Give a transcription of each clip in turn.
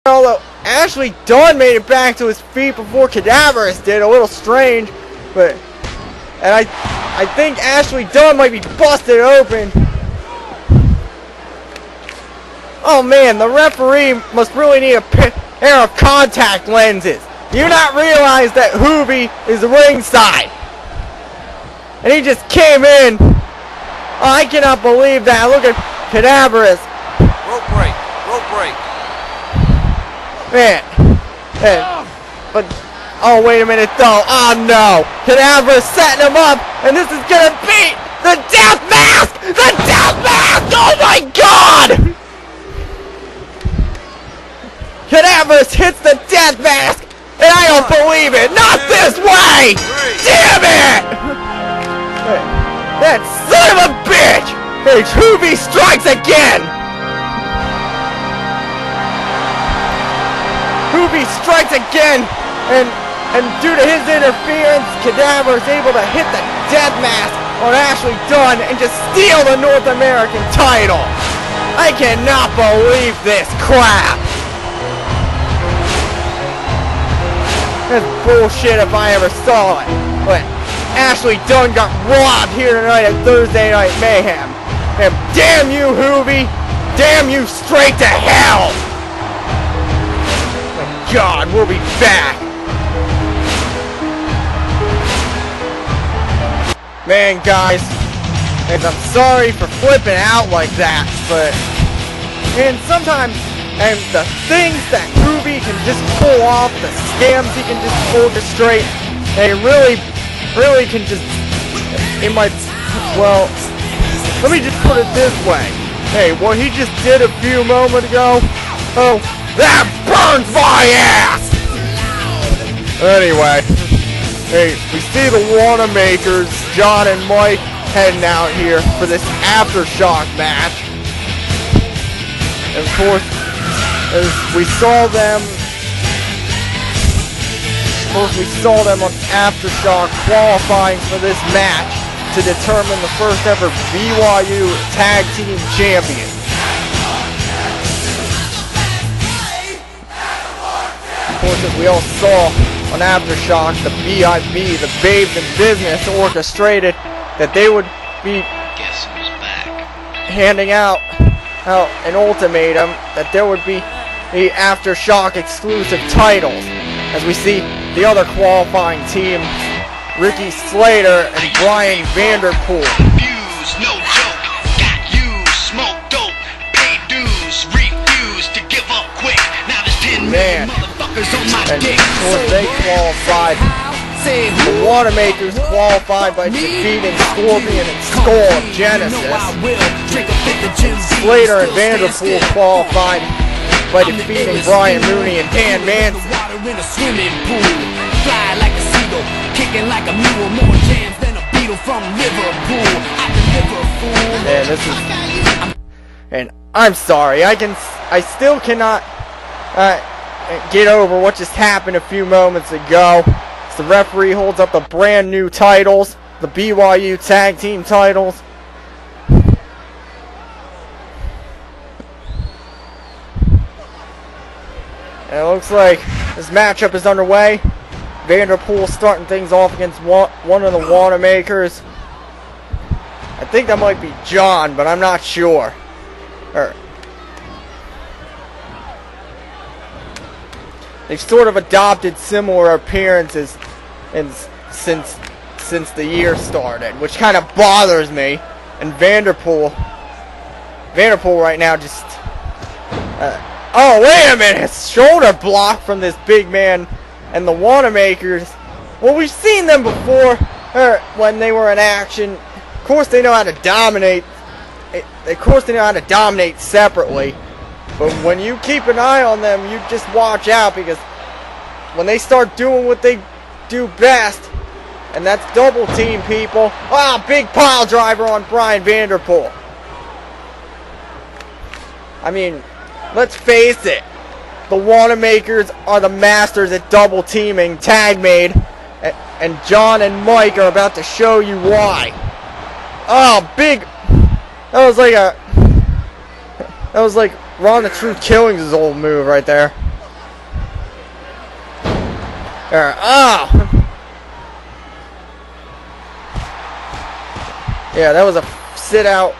Although Ashley Dunn made it back to his feet before Cadaverous did, a little strange, but I think Ashley Dunn might be busted open. Oh man, the referee must really need a pair of contact lenses. Do you not realize that Hoobie is ringside? And he just came in. Oh, I cannot believe that. Look at Cadaverous. Rope break, rope break. Man, but, oh wait a minute though, oh no, Cadaverous setting him up, and this is gonna be the death mask! The death mask! Oh my god! Cadaverous hits the death mask, and I don't believe it, not this way! Damn it! That son of a bitch! Hoobie strikes again! Hoobie strikes again, and due to his interference, Cadaverous is able to hit the death mask on Ashley Dunn and just steal the North American title. I cannot believe this crap. That's bullshit if I ever saw it. But Ashley Dunn got robbed here tonight at Thursday Night Mayhem. And damn you, Hoobie! Damn you straight to hell! God, we'll be back. Man, guys, and I'm sorry for flipping out like that, but sometimes, and the things that Hoobie can just pull off, the scams he can just orchestrate, they really can just, well, let me just put it this way. Hey, what he just did a few moments ago, oh, that burns my ass! Anyway, hey, we see the Wannamakers, John and Mike, heading out here for this Aftershock match. And of course, as we saw them on Aftershock qualifying for this match to determine the first ever BYU Tag Team Champion. Of course, as we all saw on Aftershock, the BIB, the Babes in Business, orchestrated that they would be handing out an ultimatum that there would be the Aftershock exclusive titles. As we see the other qualifying team, Ricky Slayder and Bryan Vanderpool. No joke, got you, smoke dope, pay dues, refuse to give up quick. Now there's 10 million motherfuckers on my dick. And of course they qualified. The Wannamakers qualified by defeating Scorpion and Skull of Genesis. Slayder and Vanderpool qualified by defeating Brian Mooney and Dan Manson. Fly like a seagull, kicking like a mule, more jams than a beetle from Liverpool. And this is, and I'm sorry, I still cannot get over what just happened a few moments ago. So the referee holds up the brand new titles, the BYU Tag Team titles. And it looks like this matchup is underway. Vanderpool starting things off against one of the Wannamakers. I think that might be John, but I'm not sure. They've sort of adopted similar appearances since the year started, which kind of bothers me. And Vanderpool right now just... oh, wait a minute! Shoulder block from this big man. And the Wannamakers, well, we've seen them before when they were in action. Of course, they know how to dominate. Of course, they know how to dominate separately. But when you keep an eye on them, you just watch out, because when they start doing what they do best, and that's double team people. Ah, big pile driver on Bryan Vanderpool. I mean, let's face it. The Wannamakers are the masters at double teaming tag made, and John and Mike are about to show you why. Oh, big! That was like Ron the Truth Killings' old move right there. Oh! Yeah, that was a sit-out.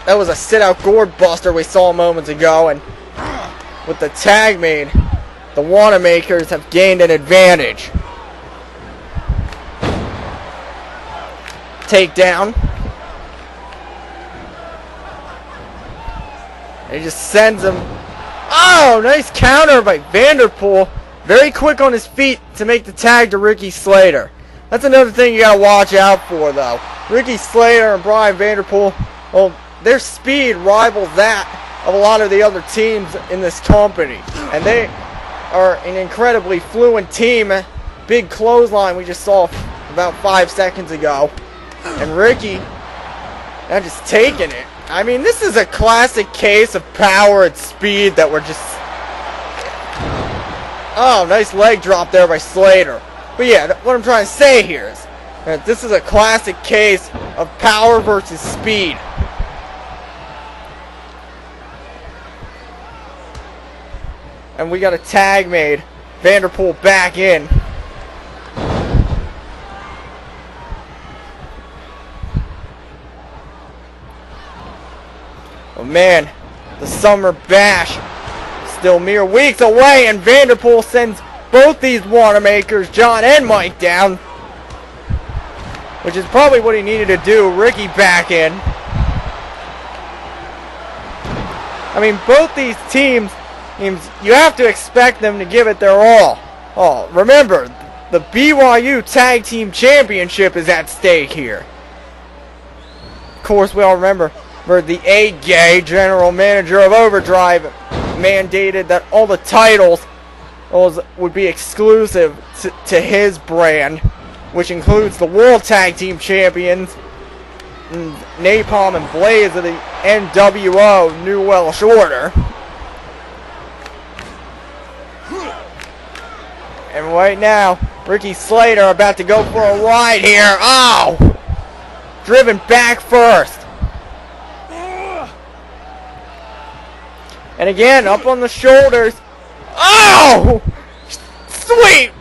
That was a sit-out gourd buster we saw moments ago, and with the tag made, the Wannamakers have gained an advantage. Takedown. He just sends him. Oh, nice counter by Vanderpool. Very quick on his feet to make the tag to Ricky Slayder. That's another thing you gotta watch out for, though. Ricky Slayder and Bryan Vanderpool, well, their speed rivals that of a lot of the other teams in this company. And they are an incredibly fluent team. Big clothesline we just saw about 5 seconds ago. And Ricky, now just taking it. I mean, this is a classic case of power and speed that we're just... Oh, nice leg drop there by Slayder. But yeah, what I'm trying to say here is that this is a classic case of power versus speed. And we got a tag made. Vanderpool back in. Oh man, the Summer Bash still mere weeks away, and Vanderpool sends both these Wannamakers, John and Mike, down, which is probably what he needed to do. Ricky back in. I mean, both these teams, you have to expect them to give it their all. Oh, remember, the BYU Tag Team Championship is at stake here. Of course, we all remember the A-Gay, general manager of Overdrive, mandated that all the titles would be exclusive to his brand, which includes the World Tag Team Champions, and Napalm and Blaze of the NWO New Welsh Order. And right now, Ricky Slayder about to go for a ride here. Oh! Driven back first. And again, up on the shoulders. Oh! Sweet!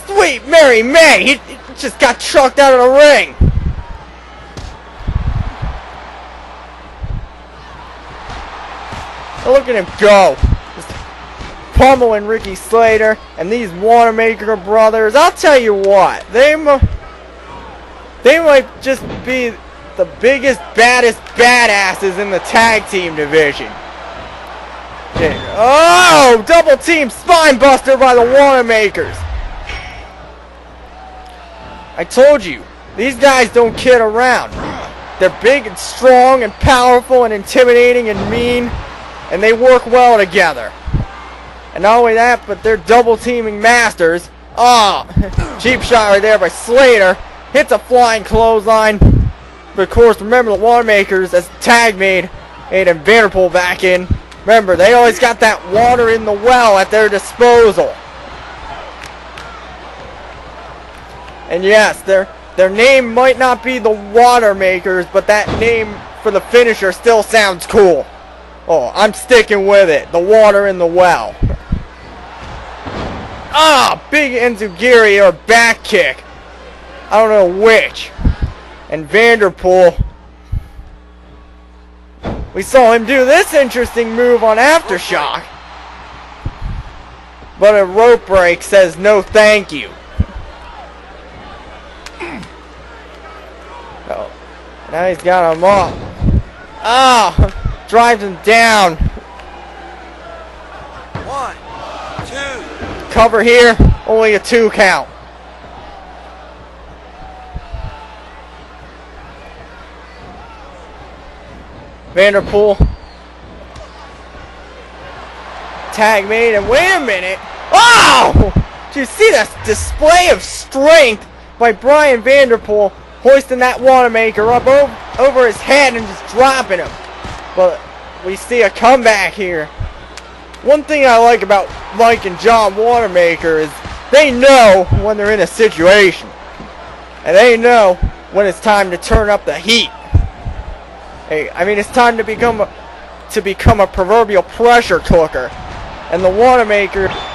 Sweet Mary May! He just got chucked out of the ring. Look at him go. Just pummeling Ricky Slayder and these Wanamaker brothers. I'll tell you what. They might just be the biggest, baddest badasses in the tag team division. Oh, double team spine buster by the Wannamakers. I told you, these guys don't kid around. They're big and strong and powerful and intimidating and mean, and they work well together. And not only that, but they're double teaming masters. Oh, cheap shot right there by Slayder. Hits a flying clothesline. But of course, remember the Wannamakers as tag made and Vanderpool back in. Remember, they always got that water in the well at their disposal. And yes, their name might not be the Watermakers, but that name for the finisher still sounds cool. Oh, I'm sticking with it. The water in the well. Ah, big Enzugiri or back kick. I don't know which. And Vanderpool. We saw him do this interesting move on Aftershock. But a rope break says no thank you. Oh, now he's got him up. Ah, drives him down. 1, 2. Cover here, only a 2 count. Vanderpool. Tag made, and wait a minute. Oh! Did you see that display of strength by Bryan Vanderpool, hoisting that Wanamaker up over his head and just dropping him? But we see a comeback here. One thing I like about Mike and John Wanamaker is they know when they're in a situation. And they know when it's time to turn up the heat. Hey, I mean, it's time to become a proverbial pressure cooker. And the Wanamaker